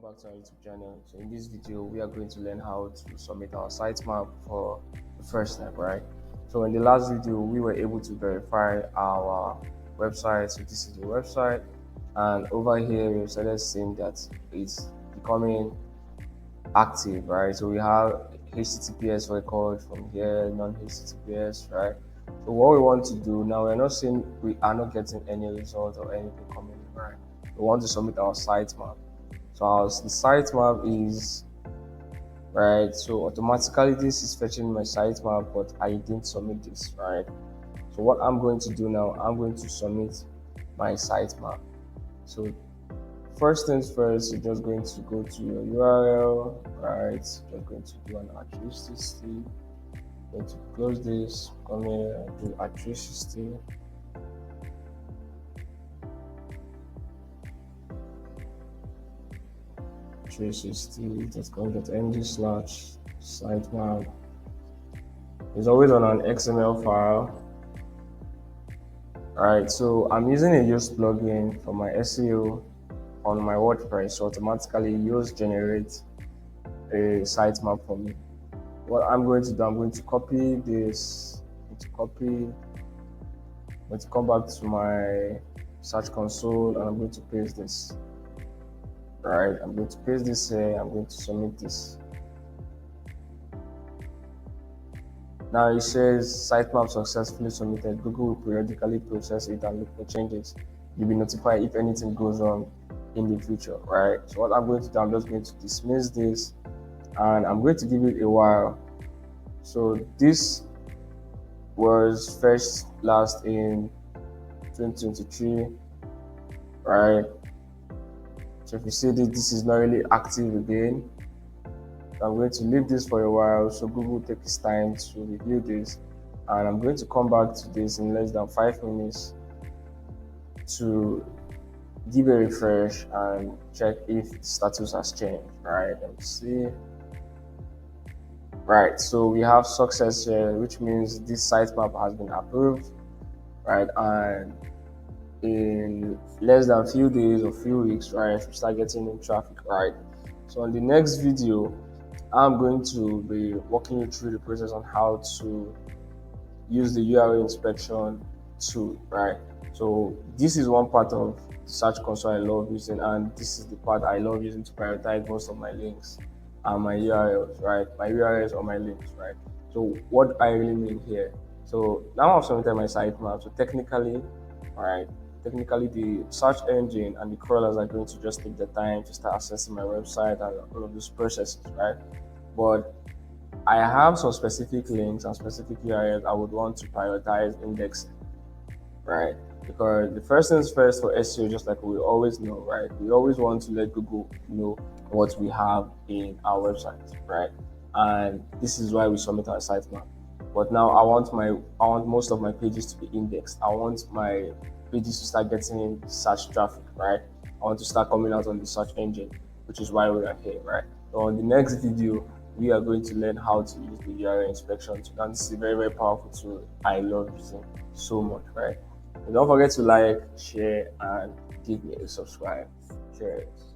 back to our YouTube channel. So in this video, we are going to learn how to submit our sitemap for the first time, right? So in the last video, we were able to verify our website. So this is the website, and over here we started seeing that it's becoming active, right? So we have HTTPS record from here, non-HTTPS, right? So what we want to do now, we're not saying we are not getting any result or anything coming in, right? We want to submit our sitemap. So the sitemap is right. So automatically this is fetching my sitemap, but I didn't submit this, right? So what I'm going to do now, I'm going to submit my sitemap. So first things first, you're just going to go to your URL, right? Just going to do an atrocity. Going to close this, come here, do atrocity. .ng/sitemap. It's always on an XML file. Alright, so I'm using a Yoast plugin for my SEO on my WordPress, so automatically Yoast generates a sitemap for me. What I'm going to do, I'm going to copy this, I'm going to come back to my search console, and I'm going to paste this. Right, I'm going to paste this here, I'm going to submit this. Now it says sitemap successfully submitted. Google will periodically process it and look for changes. You'll be notified if anything goes wrong in the future, right? So what I'm going to do, I'm just going to dismiss this, and I'm going to give it a while. So this was first last in 2023, right? So if you see that this is not really active again, I'm going to leave this for a while so Google will take its time to review this, and I'm going to come back to this in less than 5 minutes to give a refresh and check if the status has changed, right? Let me see. Right, so we have success here, which means this sitemap has been approved, right? And in less than a few days or few weeks, right, we start getting in traffic, right? So on the next video, I'm going to be walking you through the process on how to use the URL inspection tool, right? So this is one part of the search console I love using, and this is the part I love using to prioritize most of my links and my URLs, right? My URLs or my links, right? So what I really mean here. So now I've submitted my sitemap. So technically, right, the search engine and the crawlers are going to just take the time to start accessing my website and all of those processes, right? But I have some specific links and specific URLs I would want to prioritize indexing, right? Because the first things first for SEO, just like we always know, right? We always want to let Google know what we have in our website, right? And this is why we submit our sitemap. But now I want most of my pages to be indexed. I want my pages to start getting search traffic, right? I want to start coming out on the search engine, which is why we are here, right? So on the next video, we are going to learn how to use the URL inspection tool. And this is a very, very powerful tool I love using so much, right? And don't forget to like, share, and give me a subscribe. Cheers.